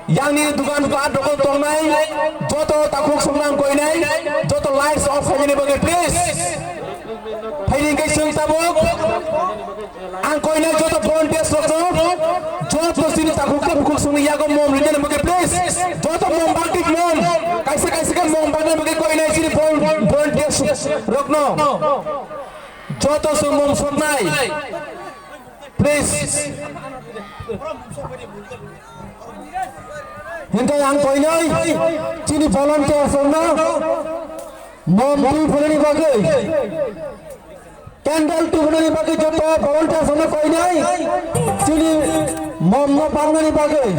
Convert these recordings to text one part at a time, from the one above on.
Yang ni dugaan dokol tongnai, joto takuk sungnang koinai, joto lights off hari ni bagi please. Hari ni sing tabuk, ang koinai joto volunteers loso, joto sini takuk sungi yago mom ni bagi please. Joto mom bakit mom, kaisa kan mom bakit bagi koinai sini volunteers rokno. Joto sung mom sungnai, please. Hintai ang koinai, sini volunteer sunna, mom tu phulani bagai, candle tu phulani bagai joto volunteer sunna koinai, sini mom no pangani bagai.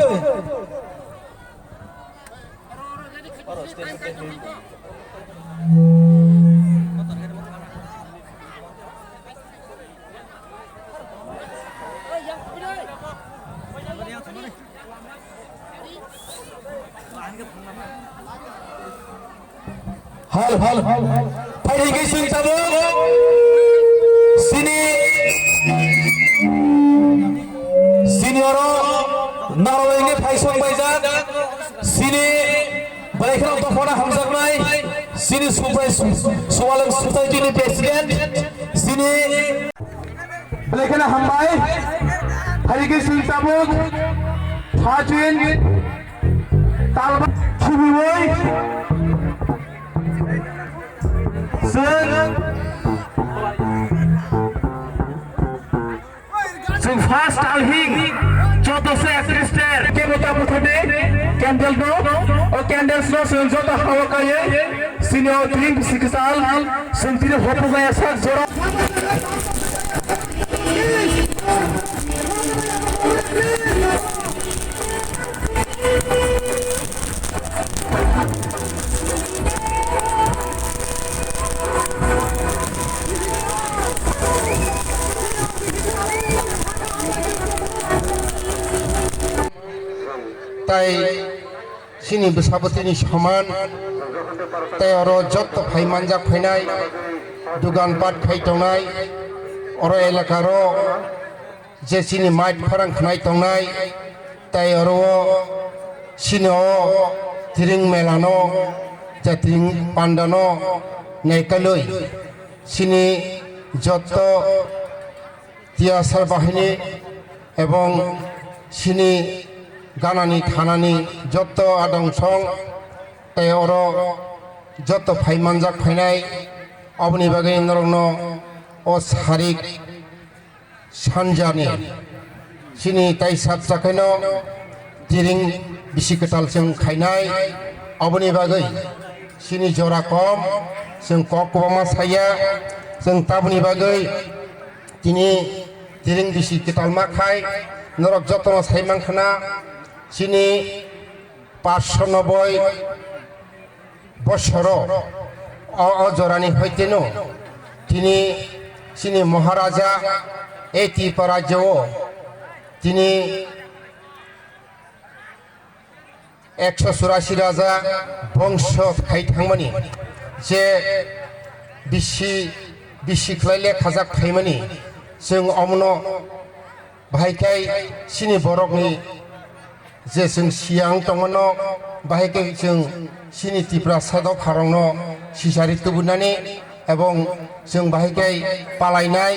Hal, hari ini sing tabuk, sini orang Norway Faisal Baizak, sini balik untuk pada Hamzah Mai, sini Suwalang Society ni Presiden, sini balik Hambai, hari ini sing tabuk, Hajin, Talbat, Cibiwoi. Sing fast alhing joto se assistant ke muta candle no o candles no sing joto hawa kaye senior 3 साल संतीने होपो गया सा जोरा তাই সিনি বসাবতিনি সমান তাই আর যত ফাইমানজা ফাইনাই দোকানপাট খাইতংনাই আর এলাকার যে সিনি মাইট ফারাং খানাই তংনাই তাই আর সিনি থিরিং মেলানো যে থিরিং পান্ডানো নেকালই সিনি যত তিয়াসার বাহিনী এবং সিনি গানানি থানানি যত আদংসং তাই অর যত ফাইমানজাক ফাইনাই অবনি বাগে নরগ্ন ও সারিক সানজানি সিনি তাই সাতজাখাইন দিরিং বিশিকতালजों খাইনাই অবনি বাগে সিনি জরা কম जों ककबमा साया जों ताबुनि बागै दिनै दिरिं बिसि कितालमा खाय नरक जतन साइमांखाना सिनि 590 বছর অজরানি হইতেন তিনি সিনি মহারাজা এই ত্রিপুরা রাজ্য তিনি 184 রাজা বংশ থাইথাंमानि जे बिसिख्लायले खाजाक थाइमानि जों अमनो बाहायखाय सिनि बरकनि जे जों सियां दंमोन बाहायखाय जों सिनि त्रिपुरा साइडआव फारंनो सिसारि तुबुनानै एवं जों बाहायखाय पालायनाय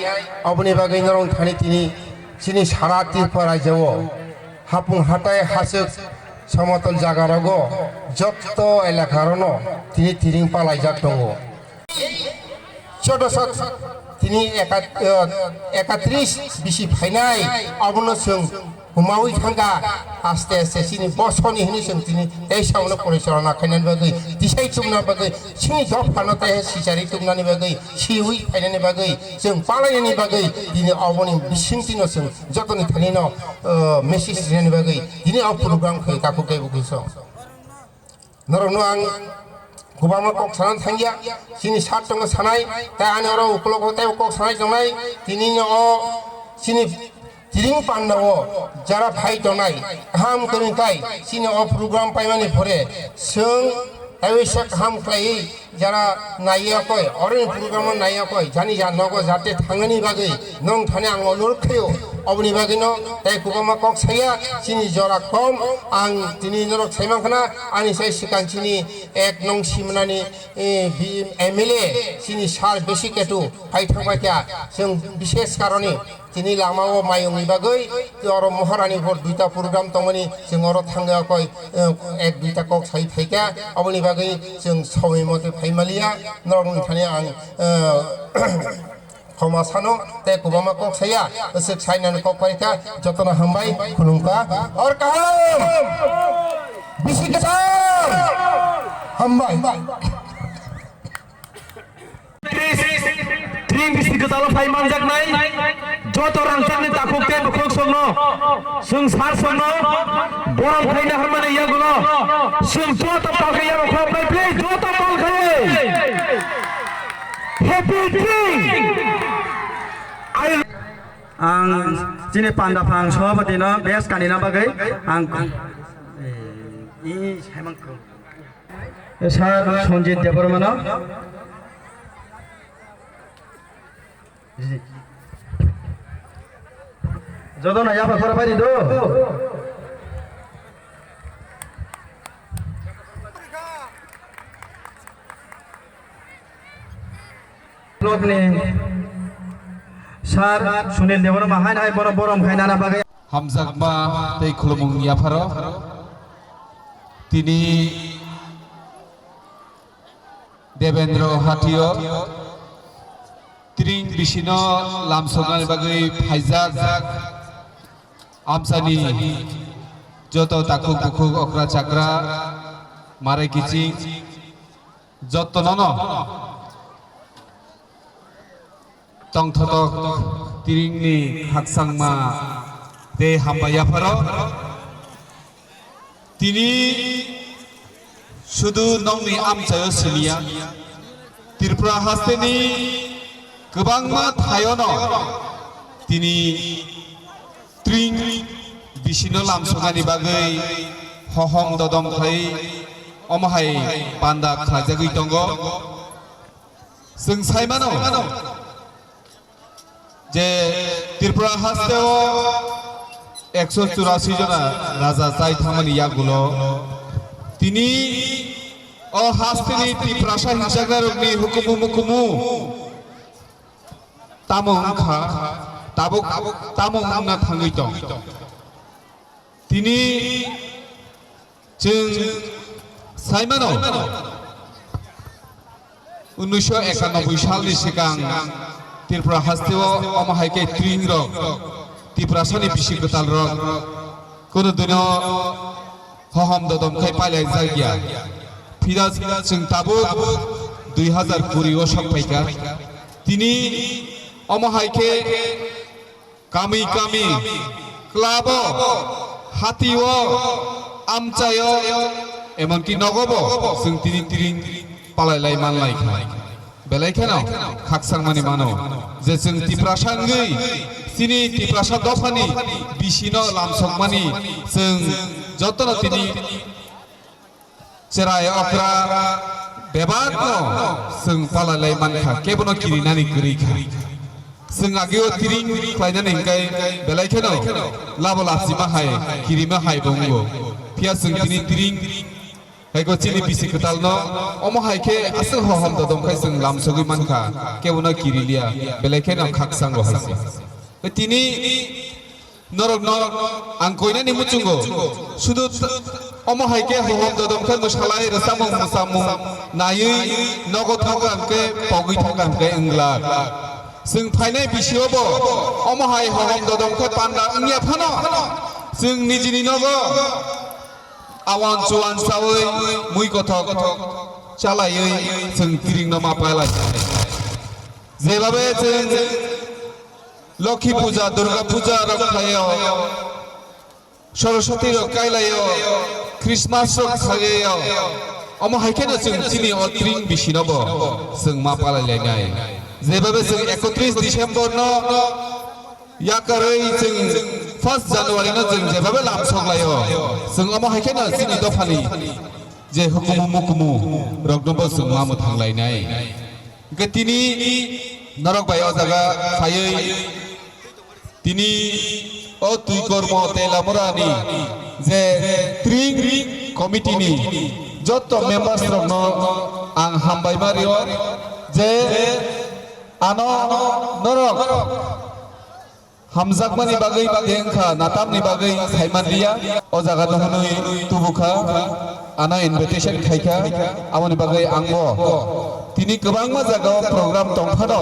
अबनि बागै नरं थानि तिनि सिनि सारा त्रिपुरा रायजोआव हापुं हाथाय हासो समतल जागारागो जत्त एलाकारावनो तिनि तिरिं पालायजाक दङ चौदसत तिनि 31 बिसि फायनाय अबनो जों हुमावै थांगा आस्ते आस्ते सिनि बसनि हिनि जों तिनि देशावनो परिचालना खायनानि बागै दिसाय तुमना बागै सिनि जब फानोते सिसारि तुमनानि बागै सिउइ फायनानि बागै जों पालायनानि बागै दिनि अबनि बिसिंतिनो जों जतनि थानिनो मेसेज दिनि बागै दिनि अ प्रोग्राम खै काकु गै बुगिस नरनो आं गोबां कक सानानै थांगिया सिनि सात दङ सानाय दा आनरो उकलक होते कक सानाय दंनाय दिनिनो अ सिनि तिरिं पान्डावो जारा भाई दनाय गाहाम करिंखाय सिनि अ प्रोग्राम पाइमानि भरे जों अवश्य गाहाम खालायै जारा नायाखै अरेन प्रोग्राम नायाखै जानि जाननांगौ जाहाथे थांनायनि बागै नों थाने आं अनुरोध खायो अबनि बागैनो ताइ गोबां कक साया सिनि जरा कम आं दिनै नरक साइमांखाना आंनि साय सिगांथिनि 1 नं सिमनानि एमएलए सिनि सार बेसि केटु फाइ थांबायखा जों विशेष कारणे तिनि लामाव मायंनि बागै अर महारानी भर दुइटा प्रोग्राम दंमोनि जों अर थांगाखै 1-2टा कक साइ थाइका अबनि बागै जों समय मते फाइमालिया नरक थाने आं क्षमा सानो ते गोबां कक साया गोसो साइनानि कक पाइका जतन हामबाय खुलुमका और कहम बिसि गोसार हामबाय Tring bisi ketalo fai manjak nai, joto rangsak ni takuk te bukuk songno, sung sar songno, borang fai na harmane ya guno, sung joto pakai ya bukuk nai please joto pakai. Happy Tring. Ang sini panda pang sobat ino bes kanina bagai ang ini hemang ko. Saya sonjit dia mana? Jodoh na ya apa para padi do? Log ni sar sunil dewan mahain hai borom borom khai nana bagai. Hamzakma tei khulumung yaparo tini Devendra Hatio Tring bisino lamsongan bagai Faizak Amsani joto takuk bukuk okra chakra mare kicing joto nono tong thotok Tring ni haksangma te hambaya paro tini sudu nongni amcayo silia Tripura hasteni kebangma thayono tini Tring bisino lamsongani bagai hohong dodom khai omahai panda khajagui tongo जों साइमानो जे त्रिपुरा हास्तेओ 184 जना राजा जाय थांमानि यागुलो तिनि ओ हास्तेनि त्रिपुरासा हिंसागारनि हुकुमु तामंखा तामंना थांगै दं तिनि जों साइमानो 1991 सालनि सिगां त्रिपुरा हास्तेओ अमाहायके ट्रिं रक त्रिपुरासानि बिसि गोताल रक कोनो दिनो हहम ददमखाय पाइलाय जायगिया फिरा जों दाबो 2020 आव सफायगा তিনি অমহাইকে কামি কামি ক্লাব হাতিও আমচায় এমনকি নগব जों তিনি তিরিং পালাইলাই মানলাই খাই বেলাইখানো খাকসাংমানি মানো যে जों তিপ্রাসাঙ্গै তিনি তিপ্রাসা দফানি বিশিনো লামসংমানি जों যতন তিনি চেরায় অকরা বেবাদ जों পালাইলাই মানখা কেবনো কিরিনানি গরিখা जों आगेव तिरिं खालायनानै हिंखाय बेलायखेनो लाबो लासिमा हाय किरिमा हाय बंगो फिया जों तिनि तिरिं हायको चिनि बिसि खोतालनो अमो हायखे आसो हहम ददमखाय जों लामसगै मानखा केवनो किरिलिया बेलायखेनो खाकसांगो हायसे तिनि नरकनो आं कयनानि मुचुंगो सुदु अमो हायखे हहम ददमखाय मोसालाय रसामं मोसामं नायै नगो थागांके पगै थागांके इंग्ला जों फायनाय बिसियावबो अमहाय हरम ददमखे पान्दा इंया फानो जों निजिनि नगो आवान चुवान सावै मुइ गथक चालायै जों तिरिं नमा पायलाय जेबाबे जों लक्ष्मी पूजा दुर्गा पूजा रखायो सरस्वती रखायलायो क्रिसमास रखायो अमहायखेनो जों तिनि अत्रिं बिसिनावबो जों मा पालायलायनाय जेबाबे जों 31 डिसेम्बर न याकारै जों 1 जानुवारि न जों जेबाबे लामसंलायो जों अमहायखेनो जोंनि दफानि जे हुकुमु मुकुमु रगनबो जों मामु थांलायनाय गतिनि नरक बाय अजागा फायै तिनि अ तुइ कर्म तेलामुरानि जे त्रिं कमिटिनि जत मेम्बार्स रगन आं हामबाय मारियो जे आनो नरक हामजाकमानि बागै देंखा नातामनि बागै सायमानलिया अ जागा दहनै तुबुखा आना इनविटेशन खायखा आमनि बागै आंबो तिनि गोबां मा जागाव प्रग्राम दंफानो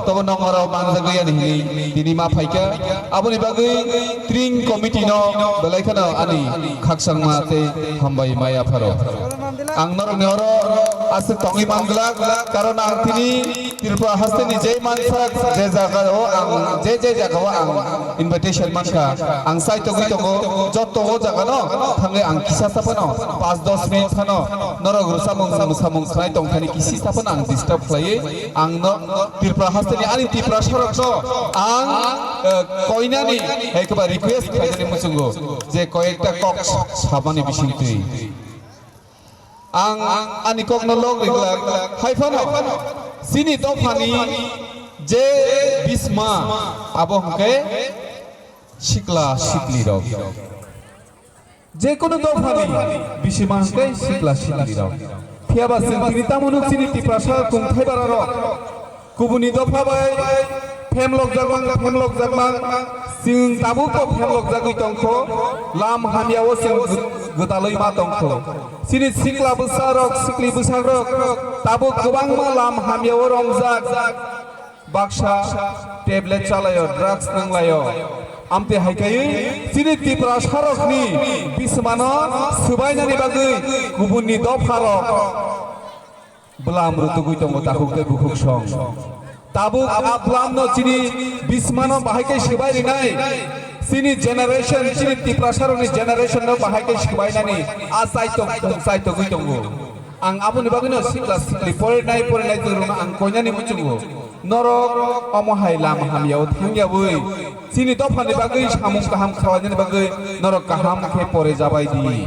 तब नंगराव मानजागैया नि तिनि मा फायखा आमनि बागै त्रिं कमिटि न बेलायखानो आनि खाकसां माते हामबाय माया फारो आं नरनेर आसे तंगि मानगला कारण आं तिनि तिरपा हस्तेनि जे मानसा जे जागाव आं जे जागाव आं इनविटेशन मानखा आं साइतो गइतगो जत्तो जागानो थांगे आं किसा सापनो 5-10 मिनिट थानो नरक रुसामं सामं खाय तंखानि किसि सापन आं डिस्टार्ब खालायो आं न तिरपा हस्तेनि आनि तिरपा सरकनो आं कयनानि एकबा रिक्वेस्ट खायनि मुसुंगो जे कयेकटा कक साबानि बिसिंतै आं आनि ककनो लग रिगला हायफानो सिनि दफानि जे बिस्मा आबो हमके शिकला शिकली रग जे कोनो दफानि बिसिमा हमके शिकला शिकली रग फियाबा जों तिनि तामुनुक सिनि तिप्रासा कुंथाय बारा रग गुबुनि दफा बाय फेमलक जागमां जों ताबुको फेमलक जागै तंखो लाम हामियाव जों गोदालै मा तंखो सिनि सिकला बोसारक सिकली बोसारक ताबु गोबां मा लाम हामियाव रंजाक बाक्सा टेबलेट चालायो ड्राग्स नंलायो आमते हायखायै सिनि तिप्रा सारकनि बिसमानो सोबायनानि बागै गुबुननि दफारक ब्लाम रुतुगै दङ ताखुके बुखुक सं ताबु ब्लाम न सिनि बिसमानो बाहायकै सोबाय रिनाय सिनि जेनारेशन सिनि तिप्रा सारकनि जेनारेशन न बाहायकै सोबायनानि आ साइतो गै दङ आं आबुनि बागैनो सिकला सिकली फरायनाय जों आं कयनानि मुचुंगो नरक अमहाय लाम हामियाव थांयाबै सिनि दफानि बागै सामुं गाहाम खालायनायनि बागै नरक गाहाम खे परे जाबायदि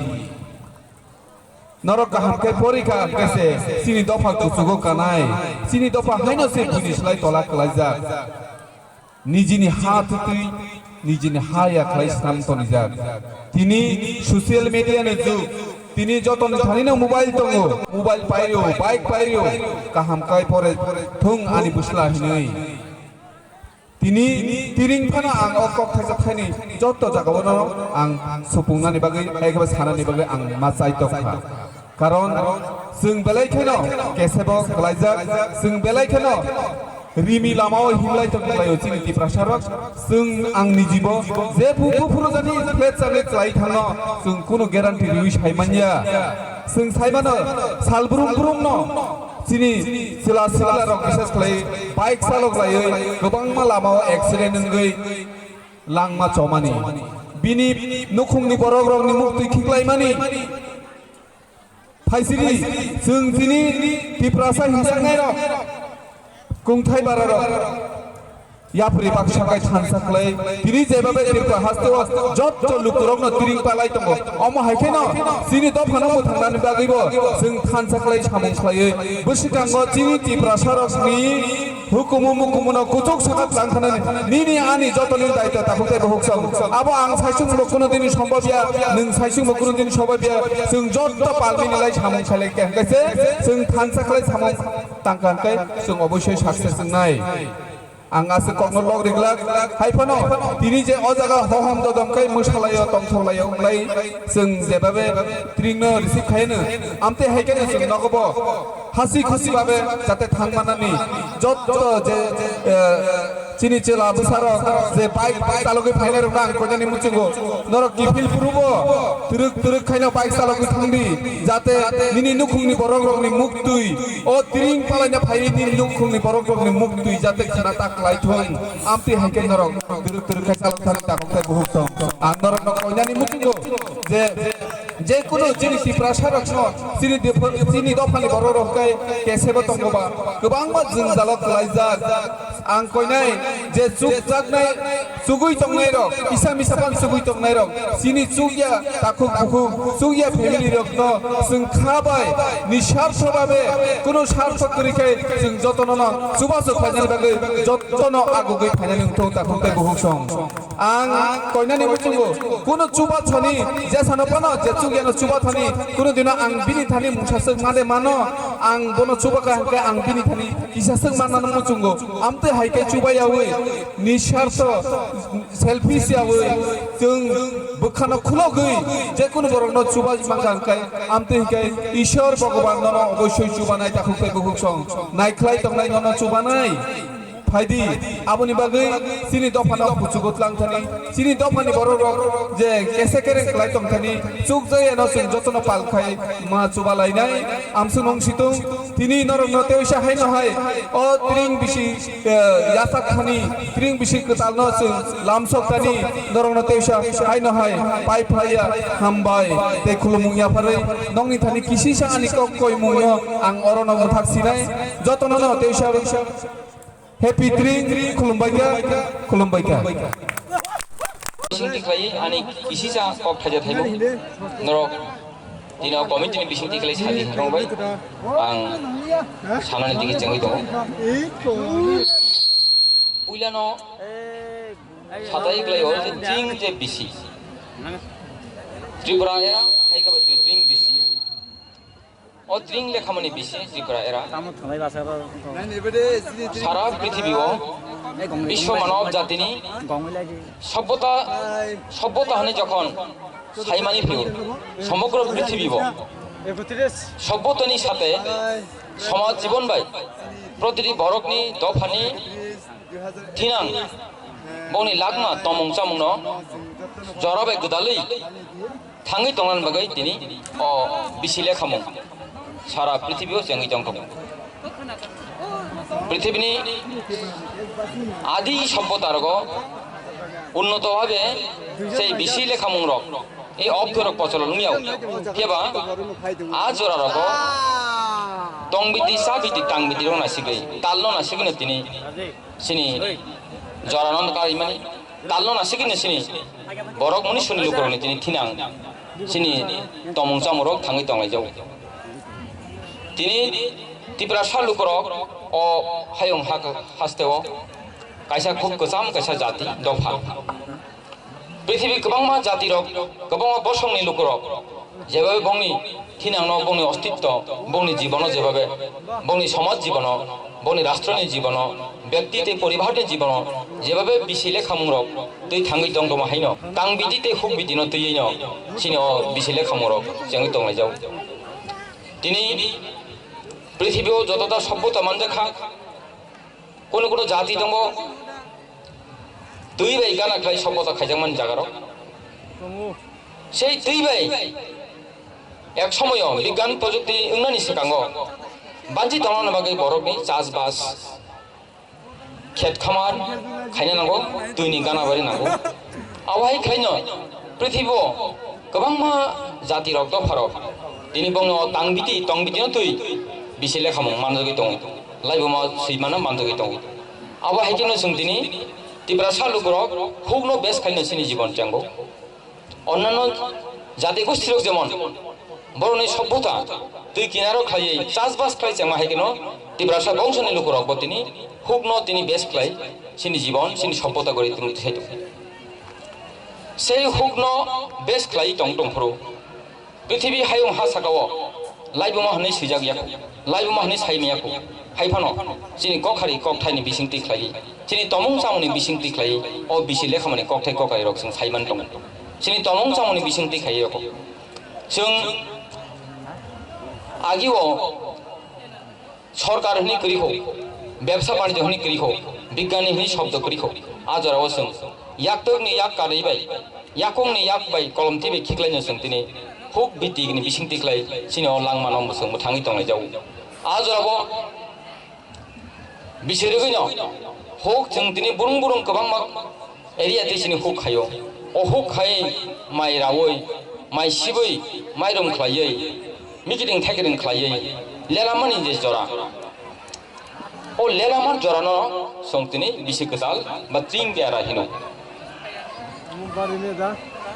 नरक गाहाम खे परीक्षा केसे सिनि दफा कुसुगो कानाय सिनि दफा हायनो से बुनिसलाय तला कलायजा निजिनि हाथ तुइ निजिनि हाया खलाय साम तनिजा तिनि सोशल मीडिया नि जुग तिनि जतन थानिनो मोबाइल दङो मोबाइल पायो बाइक पायो गाहाम काय परे थुं आनि बुसला हिनै तिनि तिरिं फाना आं अकक थाइजा थाइनि जत्तो जागावनो आं सुपुंनानि बागै एकबा सानानि बागै आं मासाय तखा कारण जों बेलायखेनो केसेबो खलायजा जों बेलायखेनो रिमि लामाव हिमलाय तंलायो जोंनि तिप्रासारक जों आंनि जिबो जे फुफुरु जानि फ्लेट जानि क्लाइ थांनो जों कोनो ग्यारान्टि रिउइ सायमानिया जों सायमानो सालब्रुम ब्रुम न sini sila rok bises klai bike salok lai gobangma lamao accident ngai langma chomani bini nukhungni borok rokni mukti khiklai mani phaisiri जों दिनै तिप्रासा हिंसांनाय रक कुंथाय बारा रक यापरि बाक्साखाय थानसाखलै दिनै जेबाबे तिप्रा हास्तेव जत लुकुरकनो तिरिं पालाय दङ अमा हायखेनो सिनि दफानो मोथांनानै बागैबो जों थानसाखलै सामंख्लायै बोसिगांगो दिनै तिप्रासा रकनि हुकुमु मुकुमुनो कुचुक साखात लांखानानै निनि आनि जतनि दायित्व ताखुथाय बहुकसं आबो आं साइसुं बकुनो दिनै सम्भबिया नों साइसुं बकुनो दिनै सम्भबिया जों जत पालमिनिलाय सामंखालै केंकायसे जों थानसाखलै सामं तांखानखाय जों अबयस्सय साक्सेस जोंनाय आं आसे कखनो लग रिगलाक हायफानो दिनै जे अजागा हहम ददमखाय मोसालायो तंथलायो ओमलाय जों जेबाबे त्रिंनो रिसिभ खायनो आमते हायकेनो जों नगबो हासि खुसि भाबे जाते थांमानानि जत जे चिनि चेला बुसारो जे बाइक चालकै फाइनाय रंना आं कयनानि मुचिगो नरक किफिल पुरुबो तुरुक खायनो बाइक चालकै थांदि जाते निनि नुखुंनि बरक रंनि मुक्तुइ ओ त्रिं पालायना फाइनि नुखुंनि बरक रंनि मुक्तुइ जाते खाना ताक लाइथों आमते हायके नरक तुरुक खाय चालथानि ताकथाय बहुतम आं नरक कयनानि मुचिगो जे कुनु चिनि तिप्रासा रखनो चिनि दफानि बरक रंखाय केसेबो दंगोबा गोबांबा जों जालक लाइजाक आं कयनाय जे चुक जागनाय चुगुइ तंनाय रक इसा मिसापान चुगुइ तंनाय रक सिनि चुगिया ताखु खुखु चुगिया फेमिलि रकनो जों खाबाय निस्वार्थ भाबे कुनु स्वार्थ करिखाय जों जतननो सुबासो फाइनाल बागै जतनो आगुगै फाइनाल उठौ ताखुथाय बहुसं आं कयनानि बुचुगो कुनु चुबा छनि जे सानपानो जे चुगियानो चुबा थानि कुनु दिना आं बिनि थानि मुसासो मादे मानो आं बोनो चुबाका हांके आं बिनि थानि इसासो मानानो मुचुगो आमते हायके चुबायावै निस्वार्थ सेल्फिश यावै जों बोखानो खुलगै जे कुनु बरनो चुबा मांगांखाय आमते हायके ईश्वर भगवान ननो अबयस्सय चुबानाय ताखुथाय बहुसं नायख्लाय तंनाय ननो चुबानाय फायदि आबुनि बागै सिनि दफानो पुचुगत लांथानि सिनि दफानि बरक जे केसे केरें क्लाय तंथानि चुक जयनो जों जतनो पालखाय मा चुबालायनाय आमसु नंसितुं तिनि नरनो तेवसा हायनो हाय ओ त्रिं बिसि यासाक खानि त्रिं बिसि कतालनो जों लामसकतानि नरनो तेवसा हायनो हाय पाइ फाया हामबाय ते खुलुमुंया फारै नंनि थानि किसिसा आनि कय मुंनो आं अरनो मुथाकसिनाय जतनो तेवसा Happy Tring Kulumbaika. Bising diklai ani isi sa kok thaja thaibo norok dina committee ni bising diklai sadi rong bai ang sanani digi jangai dong puilano satai diklai or je tring je bisi Tripura era hai ka batu tring bisi o tring lekhamani bisi Tripura era সারা পৃথিবীও বিশ্ব মানব জাতিনি সভ্যতা হানি যখন সাইমানি few সমগ্র পৃথিবীব সভ্যতানি সাথে সমাজ জীবন by প্রতিটি বরকনি দফানি থিনাং বনি লাগমা তমং চামুং জরাবে গোদাलै थाङै तंनान बागै दिनै अ बिसिले खामुं सारा पृथ्वीयाव जोंनि दंखौ पृथ्वीनि आदि सभ्यतारग उन्नत भावे সেই বিশি লেখা মুংরক এই অক্ষরক প্রচলন নিয়াও কেবা আজরারগ দংবিতি সাবিতি তাংবিতি রং নাসিগৈ তালনো নাসিগনে তিনি সিনি জরানন্দ কারিমানি তালনো নাসিগনে সিনি বরক মনি শুনি লুকরনি তিনি থিনাং সিনি তমং চামরক থাङै তংलायजाव তিনি ত্রিপুরা সালুকরক अ हायं हास्तेव कायसा खूब गोजाम कायसा जाति दफा पृथ्वी गोबांमा जाति रक गोबां बसंनि लुकरक जेबाबे बंनि थिनांनो बंनि अस्तित्व बंनि जीवन जेबाबे बंनि समाज जीवन बंनि राष्ट्रनि जीवन व्यक्तिते परिवारनि जीवन जेबाबे बिसिले खामुरक दै थाङै दं दमा हायनो तां बिदिते खूब बिदिनो दैयैनो सिनि अ बिसिले खामुरक जोङै दंलायजाव दिनै पृथ्वीयाव जतटा सभ्यता मानजाखा कोनो कोनो जाति दङ दुई बाई गानाख्लाय सभ्यता खायजांमान जागार সেই दुई बाई एक समय विज्ञान प्रजुक्ति ओंनानि सिगाङाव बानजि तलानो बागै बरफनि चासबास खेत खामार खायनो नांगौ दैनि गानाबारि नांगौ आवहाय खायनो पृथ्वीआव गोबां मा जाति रक दं भारत दिनै बुंनो तंबिदिनो तुई बिसे लेखामों मानजोगै दं लाइबमा सैमानो मानजोगै दं आवहाय केनो जों दिनै तिब्रा सालुगरक हुगनो बेस खायनो सिनि जीवन चांगौ अन्यान्य जाति गोष्ठीरक जेमन बर'नि सभ्यता दै किनारो खायै चासबास खाय चांमा हायकेनो तिब्रासा बंशनि लुकरक बतिनि हुगनो तिनि बेस खाय सिनि जीवन सिनि सभ्यता गरि तुम थायदो সেই হুগ্ন বেশ খাই টং টংফ্রু পৃথিবী হায়ং হা সাকাও লাইবমা হनै সৈজাগিয়াকো লাইবমা হनै সাইমিयाको हाइफानो जिनि कखारि ककथाइनि बिसिंति खाय जिनि तमं चामुनि बिसिंति खाय अ बिसि लेखामानि ककथाइ ककाइ रक जों साइमान दं जिनि तमं चामुनि बिसिंति खाय रक जों आगिओ सरकार हनि करिखौ व्यवसाय वाणिज्य हनि करिखौ विज्ञानी हनि शब्द करिखौ आजराव जों याकटोगनि याक कादैबाय याकंनि याक बाय कलमतिबे खिख्लायनो जों दिनै हुक बिटिगनि बिसिंति खाय सिनो लांमानाव जों थाङै दंनाय जाव आजराव बिसोरगैनो हुक जों दिनै बुरुं बुरुं गोबां एरिया दिसिनि हुक खायो अ हुक खाय माइ रावै माइ सिबै माइरं खायै मिकिदिं थाइगिदिं खायै लेलामानि जे जरा अ लेलामान जरानो जों दिनै बिसि गोजाल बा त्रिं बेरा हिनो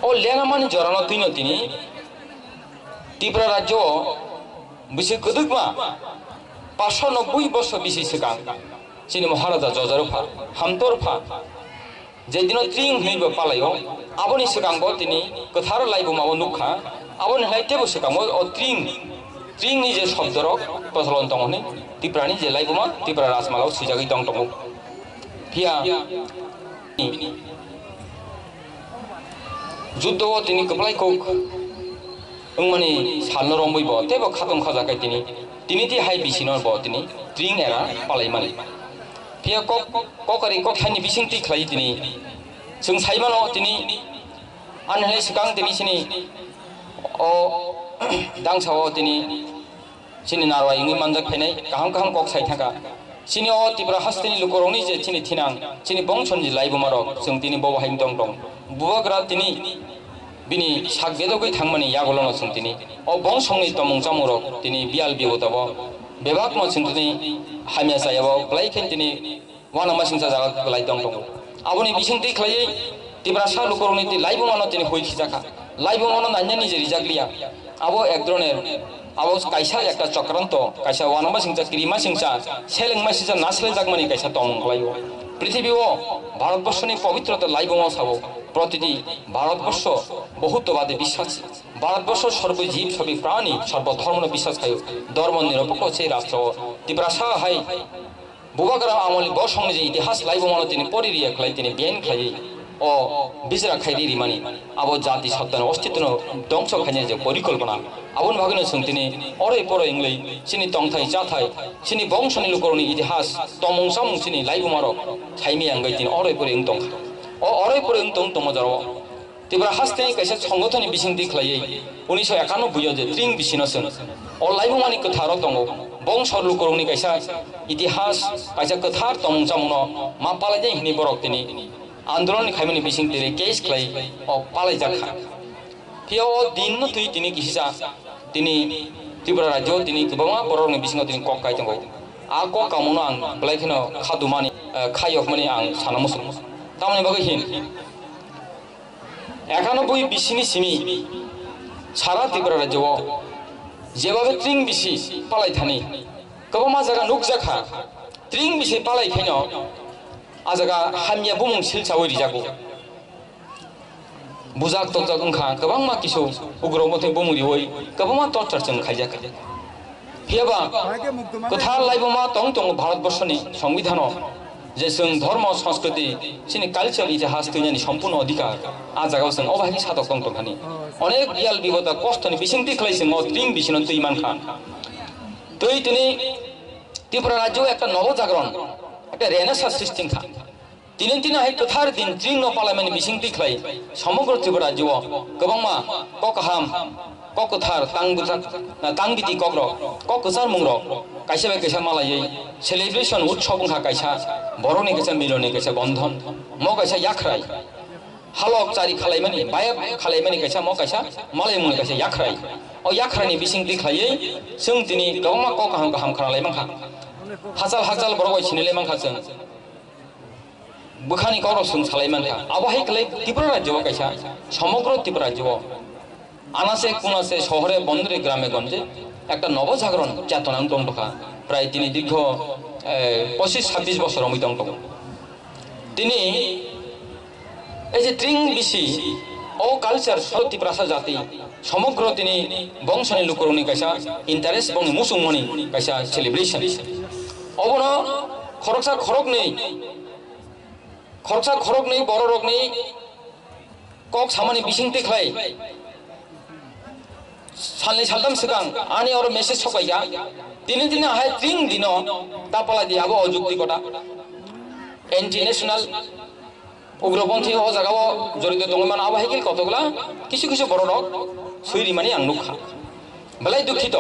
ओ लेनामानि जरानो तिनो तिनी त्रिपुरा राज्य बिसि गदुगमा 590 बछर बिसि सिगां सिनि महाराजा जजारुफा हामतरफा जे दिनो त्रिं हनैबो पालायो आबोनि सिगांबो तिनी गोथार लाइबमाबो नुखा आबोनि हायतेबो सिगांबो अ त्रिंनि जे शब्दरक प्रचलन दं हनै त्रिपुरानि जे लाइबमा त्रिपुरा राजमालाव सुजागै दं दं फिया जुद्धो तिनी कपलाइको माने सालनो रंबैबो तेबो खातम खाजाखाय तिनी ती हाय बिसिनो बो तिनी त्रिं एरा पालायमानि फिया ककारि ककथाइनि बिसिंति खाय तिनी जों साइमानो तिनी आनहै सिगां तिनी सिनि अ दांसाव तिनी सिनि नारवा इंनि मानजाक फैनाय गाहाम गाहाम कक साइ थाका सिनि अ तिब्रा हास्तिनि लुकरंनि जे सिनि थिनां सिनि बंशनि लाइबमारक जों तिनी बवाहाय दं दं बुवाग्रा तिनी बिनि सागेदगै थांमानि यागलनो जों तिनी अ बंशनि तमं चामुरक तिनी बियाल बिगोताबो बेबाक म जों तिनी हामिया जायाबो ब्लाइखेन तिनी वानामा सिंसा जागा गलाय दं दं आबोनि बिसिंति खायै तिब्रा सा लुकरंनि ति लाइबमानो तिनी होय खिजाखा लाइबमानो नान्यानि जे रिजागलिया आबो एकदरनेर आबो काइसा एकटा चक्रांत काइसा वानामा सिंसा क्रिमा सिंसा सेलेंमा सिंसा नासले जागमानि काइसा तमं गलायो पृथिवीओ भारतवर्षनि पवित्रता लाइबमा साबो प्रतिटी भारतवर्ष बहुत्ववादी বিশ্বাসী भारतवर्ष सर्वजीव सबै प्राणी सर्वधर्म বিশ্বাস खायो धर्म निरपेक्ष से राष्ट्र तिब्रासा हाय बुबाग्रा आमलि बसंनि जे इतिहास लाइबमानो तिनी परिरिया खाय तिनी बेन खाय अ बिजरा खायरि रिमानि आबो जाति सत्तान अस्तित्व दंस खायने जे परिकल्पना आबोन भागनो जों तिनी अरै परै इंलै सिनि तंथाय जाथाय सिनि बंशनि लुकरनि इतिहास तमंसाम सिनि लाइबमारो साइमि आंगै तिनी अरै परै इंतंग अ अरै परै इंतंग तमजारो तिब्रा हास्तेनि कैसे संगठननि बिसिंति खायै 1991 जे त्रिं बिसिनोसन अ लाइबमानि कथारो दङ बंश लुकरनि कैसा इतिहास कैसा कथार तमंसामनो मा पालाय हिनि बरक तिनी आंदोलन खायमानि बिसिंति रे केस खाय अ पालाय जाखा फियो दिन न तुई तिनी किसा तिनी त्रिपुरा राज्य तिनी गोबां बर'नि बिसिङाव तिनी कक गाय दङ आ कक कामनो आं ब्लाइखनो खादुमानि खायक माने आं सानामोस तामनि बागै हिन 91 बिसिनि सिमी सारा त्रिपुरा राज्यआव जेबाबे त्रिं बिसि पालाय थानि गोबां जायगा नुक जाखा त्रिं बिसि पालाय खायनो आजागा हामिया बुमुं सिलसावै रिजागौ बुजाक तकजाक ओंखा गोबां मा किसु उग्र मथे बुमुरिवै गोबां मा टर्चार जों खायजाखा फियाबा कथा लाइबमा तंग तंग भारतवर्षनि संविधान जे जों धर्म संस्कृति सिनि कालचार इतिहास तैनानि सम्पूर्ण अधिकार आ जागाव जों अबाहि सातक तंग तंगनि अनेक बियाल बिबदा कष्टनि बिसिंति खाय जों त्रिं बिसिनो तैमानखा तै तिनि त्रिपुरा राज्यआव একটা নবজাগরণ একটা রেনেসাঁস সৃষ্টি খা তিন তিন हाय कथार दिन त्रिं न पालायमानि बिसिंति खाय समग्र Tripura राज्यआव गोबांमा ककहाम ककथार तांबिति कक्र ककजार मुंग्र kaisa be kaisa malai celebration utsob ungkha kaisa boroni kaisa miloni kaisa bondhon mo kaisa yakrai halok cari khalaimani bayab khalaimani kaisa mo kaisa malai muni kaisa yakrai o yakrani bising ti khlai sung tini gawma ko kaham kaham khanalai mangkha hajal borok sinile mangkha sung bukhani korok sung salai mangkha abahai klai Tripura rajyo kaisa সমগ্র ত্রিপুরা রাজ্য আনাসে কোনাসে শহরে বন্দরে গ্রামে গঞ্জে একটা নবজাগরণ চেতনা দণ্ডকা প্রায় তিনি দীর্ঘ 25-26 বছর অমিতঙ্ক তিনি এই যে ট্রিং বিসি ও কালচার ত্রিপুরা জাতি সমগ্র তিনি বংশনি লুকরনি কাইসা ইন্টারেস্ট বং মুসুমনি কাইসা সেলিব্রেশন অবন খরকসা খরক নেই বড় রোগ নেই কক সামানি বিসিংতে খাই সালনি সালদাম সিগাং আনি আর মেসেজ সকাইয়া দিনে দিনে আহাই ট্রিং দিন তাপালা দি আবো অযুক্তিকতা এন্টি ন্যাশনাল উগ্রপন্থী ও জায়গাও জড়িত দংমান আবহাইকিল কতগুলা কিছু কিছু বড় রক সুইরি মানি আং নুখা বেলাই দুঃখিত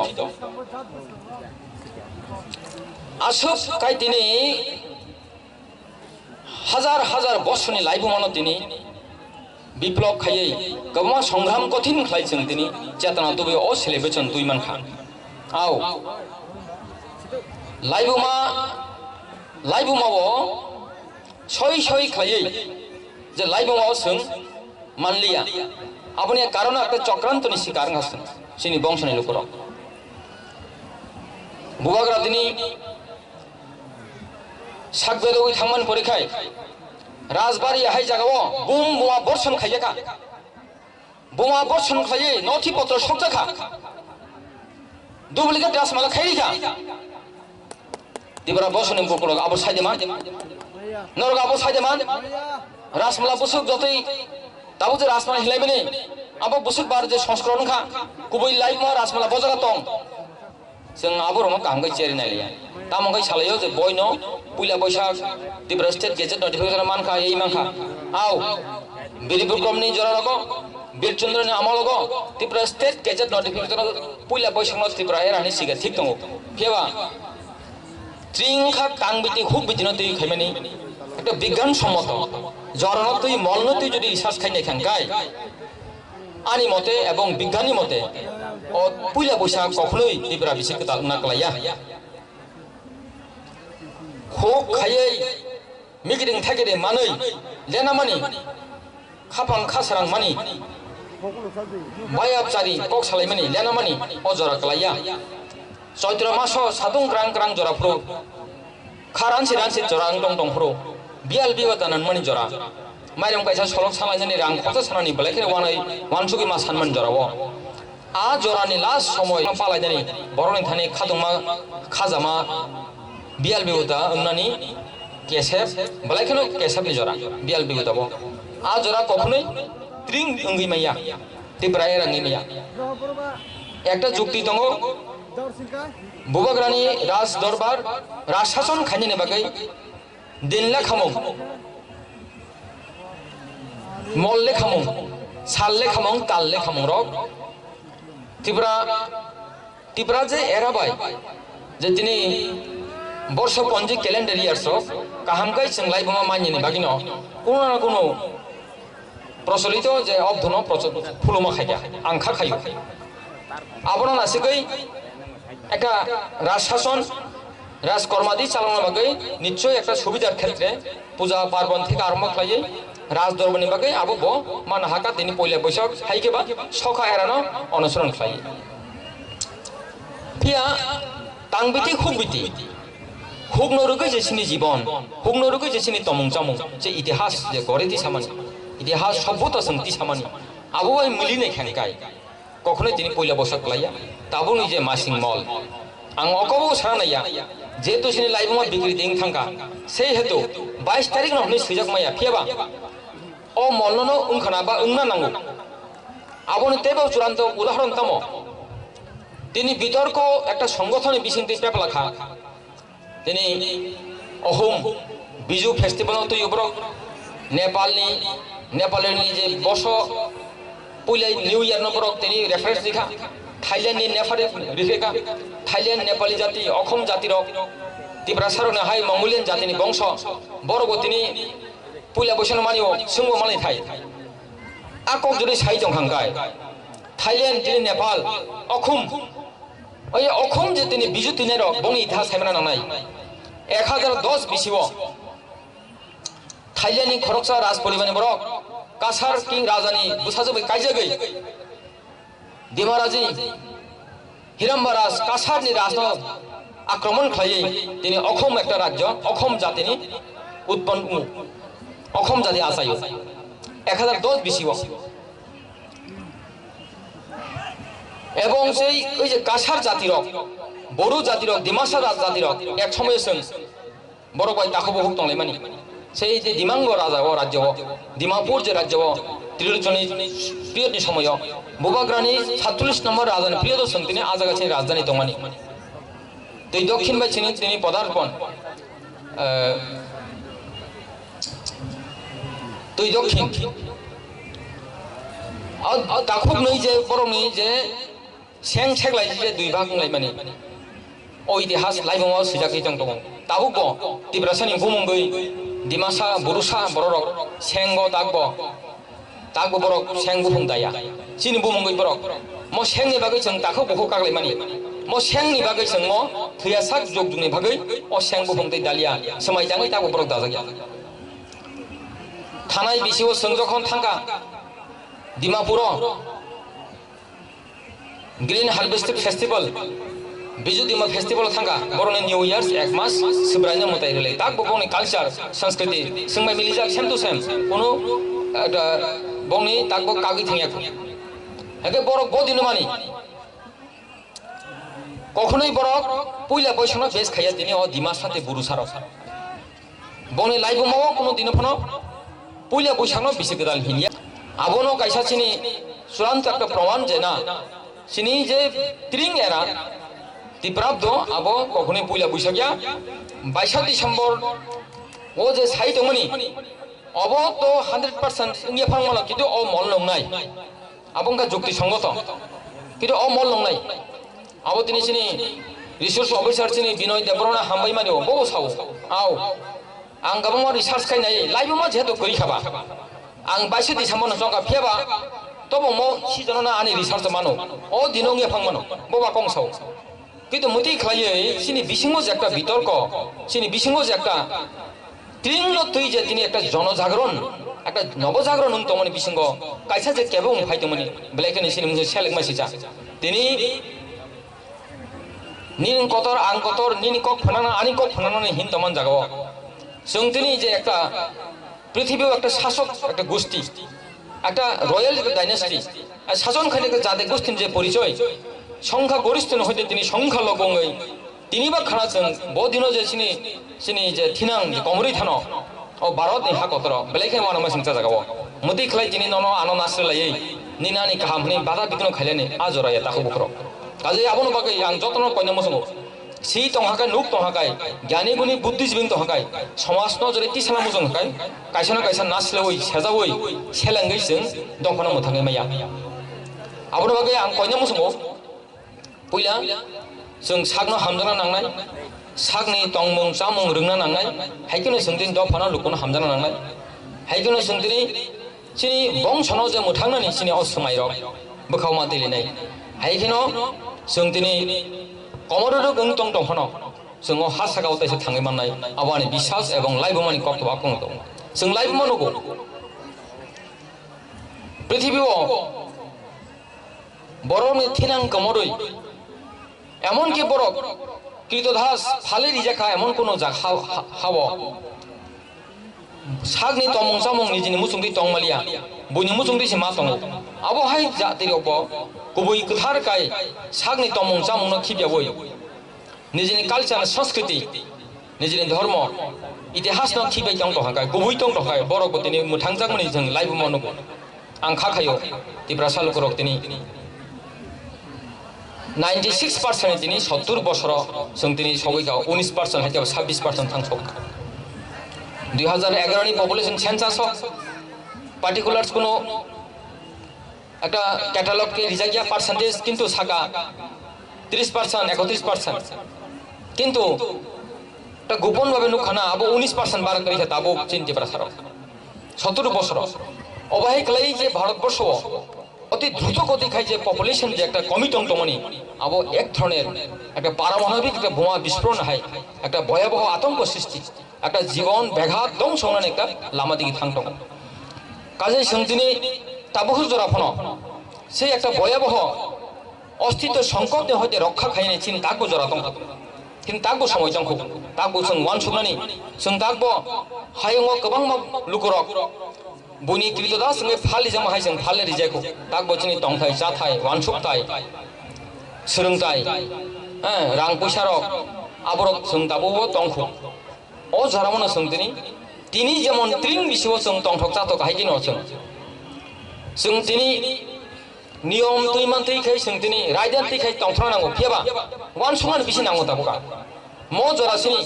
আসব কাই তিনি হাজার হাজার বর্ষনি লাইব মানো তিনি বিপ্লব খাইয়ে গমা সংগ্রাম কঠিন খাইছেন তিনি চেতনা তবে ও সেলিব্রেশন দুই মান খান আও লাইবুমাও সই খাইয়ে যে লাইবুমাও সং মানলিয়া আপনি কারণ একটা চক্রান্তনি শিকার হাসেন সিনি বংশনি লোকর বুবাগ্রা তিনি সাকবেদ ওই থামান পরীক্ষায় রাজবাড়ি হাই জায়গাও বুম বোমা বর্ষণ খাইয়েখা বোমা বর্ষণ খাইয়ে নথিপত্র সবজাখা ডুপ্লিকেট রাসমালা খাইরিখা দিবরা বর্ষণ বকড় আবর সাইদেমান নরগ আবর সাইদেমান রাসমালা বসুক যতই তাবো যে রাসমালা হিলাইবেনি আবো বসুক বার যে সংস্করণ খা কুবই লাইভ মা রাসমালা বজাগা তং जों आबरम कामगाय चेरि नालिया तामगाय सालायो जे बयनो पुइला बैसाग त्रिपुरा स्टेट गेजेट नटिफिकेशन मानखा এই मानखा आव बिरिपुर क्रमनि जरारग बीरचंद्रनि आमलग त्रिपुरा स्टेट गेजेट नटिफिकेशन पुइला बैसाग न त्रिपुरा एरानि सिगा ठीक दङ फेवा त्रिंखा कांबिति खूब बिदिनो तै खाइमानि একটা বিজ্ঞান সম্মত জরানো তুই মলন তুই যদি রিসার্চ খাইনে খানকাই আনি মতে এবং বিজ্ঞানী মতে ও পুইলা বৈশাখ কখনোই ত্রিপুরা বিশেষকে না কলাইয়া হোক খাইয়ে মিগিরিং থাকেরে মানই লেনা মানি খাপাং খাসারাং মানি বায়াব চারি কক সালাই মানি লেনা মানি অজরা কলাইয়া চৈত্র মাস সাদুং ক্রাং ক্রাং জরা ফ্রো খারানসি রানসি জরা দং দং ফ্রো বিয়াল বিবাদানান মানি জরা माइरं कायसा सलक सालायनानै रां खरसा सानानि बलायखे वानसुगि मा सानमान जराव आ जरानि लास्ट समय पालायनानै बरनि थाने खादुंमा खाजामा बियाल बेउदा उन्नानि केसेब बलायखेनो केसेबनि जरा बियाल बेउदाव आ जरा कखनै त्रिं अंगि माया त्रिपुरा एरांगि माया একটা যুক্তি দङ বুবাগ্রানি রাজ দরবার রাজ শাসন খাইনে বাগै দিনলা খামং মল্লে খামং সাললে খামং তাললে খামং রক ত্রিপুরা যে এরাবাই যে তিনি বর্ষপঞ্জি ক্যালেন্ডার ইয়ার্স কাহামকাই চেংলাই বোমা মাইনি বাগিন কোনো না কোনো প্রচলিত যে অবধন ফুলমা খাইয়া আংখা খাইও আবরণ আসিকই একটা রাজশাসন রাজকর্মাদি চালানোর বাগৈ নিশ্চয় একটা সুবিধার ক্ষেত্রে পূজা পার্বণ থেকে আরম্ভ খাইয়ে রাজ দরবারनि बागै आबो ब मान हाका दिनै पहिला बैसाग हाइकेबा सखा एरानो अनुसरण खालायो फिया तांबिति खुब नरुगै जेसिनि जीवन खुब नरुगै जेसिनि तमुं चामुं जे इतिहास जे गरेति सामानि इतिहास सभ्यता संति सामानि आबो बाय मिलिने खानकाय कखनो दिनै पहिला बैसाग खालाया ताबुनि जे मासिं मल आं अकबो सानाया जेतु सिनि लाइबमा बिक्रि दिं थांगा সেই হেতু 22 তারিখ নহনি সুজাক মায়া ফিয়াবা ও মলনো উনখানা বা উংনা নাঙ্গু আবনি তেবাও চূড়ান্ত উদাহরণ তাম তিনি বিতর্ক একটা সংগঠনের বিশিন্তি পেপলাখা তিনি অহোম বিজু ফেস্টিভ্যাল তুই উপরক নেপালের যে বর্ষ পুইলাই নিউ ইয়ার নপরক তিনি রেফারেন্স লিখা थाईलैंडनि नेपाली रिखेका थाईलैंड नेपाली जाति अखम जाति रक तिब्रासारने हाय मंगोलियन जातिनि बंश बर गतिनि पुइला बैसन मानियो सुंगो मानि थाई आकक जुदि साइ दंखांगाय थाईलैंड दिनि नेपाल अखम ओय अखम जे दिनि बिजु तिने रक बंनि इतिहास साइमना नांनाय 1010 बिसिव थाईलैंडनि खरकसा राज परिवारनि बरक कासार किंग राजानि बुसाजोबै काइजागै दिमाराजी हिरम्बराज कासारनि राजनो आक्रमण खालायै दिनै अखम একটা राज्य अखम জাতিनि उत्पन्न अखम জাতি आसायो 1010 बिसिव এবং সেই ওই যে কাসার জাতির বড় জাতির ডিমাসা জাতির এক সময় जों বড় ভাই তাকবো হুক তংলাই মানি সেই যে দিমাঙ্গ রাজা ও রাজ্য দিমাপুর যে রাজ্য ত্রিলোচনী পিরিয়ডनि সময় বুবাগ্রানি 47 নম্বর রাজধানী প্রিয়দর্শন তিনি আজাগাছিनि রাজধানী দंमानि দুই দক্ষিণ বাইছিनि তিনি পদার্পণ দুই দক্ষিণ তাকুব नै যে বরनि যে सें सेगलाय जे दुई भाग बुंलाय माने ओ इतिहास लाइबङाव सिजाखै दं ताबुक तिब्रासानि बुमुंगै दिमासा बुरुसा बररक सेंग तागबो बरक सें बुफुं दाया सिनि बुमुंगै बरक म सेंनि बागै जों ताखौ बखौ कागलाय माने म सेंनि बागै जों म थैयासाक जगदुनि बागै ओ सें बुफुं दै दालिया समायजाङै तागबो बरक दाजागिया थानाय बिसिव जों जखन थांगा Dimapur green harvesting festival Biju Dima festival थांगा बरनि न्यू इयर्स एक मास सिब्रायनो मताय रेले ताक बगनि कल्चर संस्कृति संबाय मिलिजा सेम टू सेम कोनो बगनि ताक बग कागि थियाखु एके बरक बदिनो मानि कखनै बरक पुइला बैसनो बेस खाया दिनि अ दिमा साथे बुरुसार बगनि लाइबो माव कोनो दिनो फनो पुइला बैसनो बिसे गदाल हिनिया आबनो काइसासिनि सुरान्त एक प्रमाण जेना सिनी जे त्रिंग एरा तिप्राब्द आबो कखनै पुइला बैसागिया 22 डिसेम्बर ओ जे साइ दंमनि अब तो 100% इंगिया फांगमाला किन्तु अ मल नंनाय आबंका जुक्ति संगत किन्तु अ मल नंनाय आबो तिनि सिनि रिसोर्स अफिसार सिनि बिनय देबरना हामबाय मानियो बो साव आव आं गाबमा रिसार्च खायनाय लाइबो मा जेतो करि खाबा आं 22 डिसेम्बर नसंका फेबा तब मो सिजना आनि रिसार्च मानो ओ दिनंगे फांमानो बबा कंसाव किन्तु मति खायै सिनि बिसिंगो जे একটা বিতর্ক सिनि बिसिंगो जे একটা त्रिंग तुई जे तिनि একটা जनजागरण একটা नवजागरण तमनि बिसिंग काइसा जे केबं फाइतमनि ब्लेकनि सिनि मुसे सेलेक मासिजा तिनि निन कतर आं कतर निनि कक फनाना आनि कक फनाना हिनतमान जागाव जों तिनि जे একটা পৃথিবীও একটা শাসক একটা গোষ্ঠী একটা রয়্যাল ডাইনাস্টি শাসন খালিকে যাদের গোষ্ঠীর যে পরিচয় সংখ্যা গরিষ্ঠ হইতে তিনি সংখ্যালঘুই তিনি বা খানাচং বদিনো যে সিনি যে থিনাং কমরি থান ও ভারত হা কতর বেলাইখাই মানমা সংচা জাগাও মতি খালাই তিনি নন আনন আশ্রলাই নিনানি কাহামনি বাধা বিঘ্ন খাইলেনি আজরায়া তাকো বক্র কাজে আবনো বাগৈ आं যতন কইনা মসং सी तंहाकाय नुक तंहाकाय ज्ञानी गुणी बुद्धिजीवी तंहाकाय समाज न जरे तिसला मुजं हाकाय कायसा कायसा नासलेवै सेजावै सेलेंगै जों दंफाना मोथाङै माया आबनो बागै आं कयना मुसंगो पुइला जों सागनो हामजाना नांनाय सागनि तंमं चामं रोंना नांनाय हायखनो जों दिन दंफाना लुकनो हामजाना नांनाय हायखनो जों दिनै सिनि बंसनो जे मोथांनानि सिनि असमायरक बोखावमा दिलिनाय हायखनो जों दिनै कमररो गंतंग दंफानो जों हासागाव ताइसे थाङै माननाय आबानि बिसास एवं लाइबमानि कक्तबा कङ दं जों लाइबमानगो पृथिबीव बरनि थिनां कमरै एमन कि बरक कृतदास फाले रिजाखा एमन कोनो जाखा हाव सागनि तमं सामं निजिनि मुसुंदि तंमालिया बयनि मुसुंदि से मा दङ आबो हाय जातिरब गुबै गोथारखाय सागनि तमं सामं खिबियावै निजिनि कालचार संस्कृति निजिनि धर्म इतिहास न खिबाय दं दहाय गुबै दं दहाय बर गतिनि मुथांजागमनि जों लाइभ मानगो आं खाखायो तिब्रासाल करक तिनि 96% तिनि 70 बছर जों तिनि सगैगाव 19% हाइजाव 26% थांसक 2011 नि पपुलेशन सेंसास पार्टिकुलार्स कोनो একটা ক্যাটালগকে রিজাইয়া পার্সেন্টেজ কিন্তু সাকা 30% 31%, কিন্তু একটা গোপনভাবে নুখানা আবো 19% বার করে খেতে আবো চিনতে পারা সারা 17 বছর অবহেলায় যে ভারতবর্ষ অতি দ্রুত গতি খাই যে পপুলেশন যে একটা কমিটং টমনি আবো এক ধরনের একটা পারমাণবিক একটা বোমা বিস্ফোরণ হয়, একটা ভয়াবহ আতঙ্ক সৃষ্টি, একটা জীবন ব্যাঘাত ধ্বংস হওয়ার একটা লামা দিকে থাংটং কাজে তিনি তাবহু জরাফন সেই একটা ভয়াবহ অস্তিত্ব সংকট হইতে রক্ষা খাইনি চিন তাকবো জরাতং কিন্তু তাকবো সময় জংখো তাকবো जों वान सुबनानि जों ताकबो हायंगो गोबां लुकरक बयनि कृतदा जों फालि जमा हाय जों फालि रिजायखौ ताकबो जोंनि तंथाय जाथाय वानसुकथाय सोलोंथाय रां पैसारक आबरक जों दाबो तंखौ अ जरामनो जों दिनै जेमन त्रिं बिसिव जों तंथक जाथक हायगिनो जों दिनै नियम तैमानथैखाय जों दिनै रायदानथैखाय तंथ्रा नांगौ फेबा वान समान बिसि नांगौ दाबोगा म जरासिनि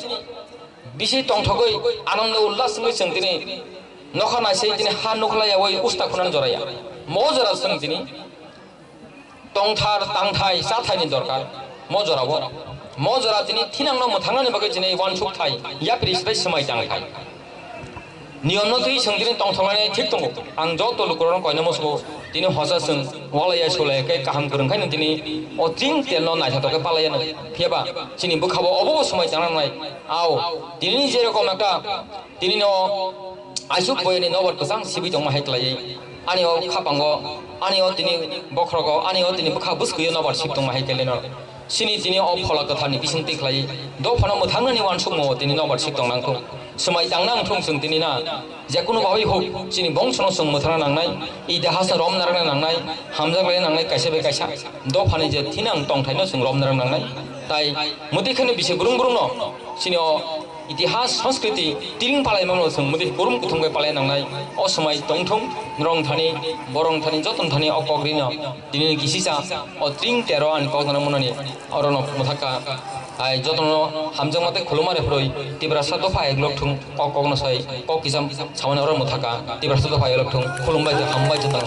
बिसि तंथकै आनन्द उल्लास जों दिनै नखानासै दिनै हा नखलाया वै उस्ता खुनान जराया म जरा जों दिनै तंथार तांथाय जाथायनि दरकार म जराबो म जरा दिनै थिनांनो मोथांनानि बागै दिनै वान सुकथाय या प्रिसबाय समाय दांथाय नियम नथै जों दिनै तंथलायनाय ठीक दङ आं जत लुकरन कयना मसबो दिनै हसा जों वालाया सोलायकै काहाम गोरोंखायनो दिनै अथिं तेलनो नायथाथके पालायानो फेबा दिनै बोखाबो अबो समाय दांनाय आव दिनै जेरकम একটা दिनै न आइसुक बयनि नबर गोजां सिबि दं माहायक्लायै आनियाव खापांगो आनियाव दिनै बख्रगो आनियाव दिनै बोखा बुसखयो नबर सिब दं माहायकेलेनो सिनि दिनै अ फला कथानि बिसिंति ख्लायै द फना मोथांनानि वान सुक म दिनै नबर सिब दं नांगौ समाय दांनां थं जों दिनै ना जेकुनु भाबै होक दिनै बंसनो जों मोथांना नांनाय इतिहास रम नारना नांनाय हामजागलाय नांनाय कायसे बे कायसा द फानि जे थिनां तंथायनो जों रम नारना नांनाय ताई मुदिखनो बिसे गुरुं गुरुं न सिनि इतिहास संस्कृति तिरिं पालाय मानो जों मुदि गुरुं कुथुंगै पालाय नांनाय अ समय तंथं रं थानि बरं थानि जतन थानि अकग्रिन दिनै गिसिसा अ त्रिं तेरो आन कजना मुनानि अरन मुथाका आइ जतन हामजों माते खुलुमारे फ्रय तिब्रासा दफा एकलक थुं अकगनसै ककिजाम सावन अरन मुथाका तिब्रासा दफा एकलक थुं खुलुमबाय हामबाय जतन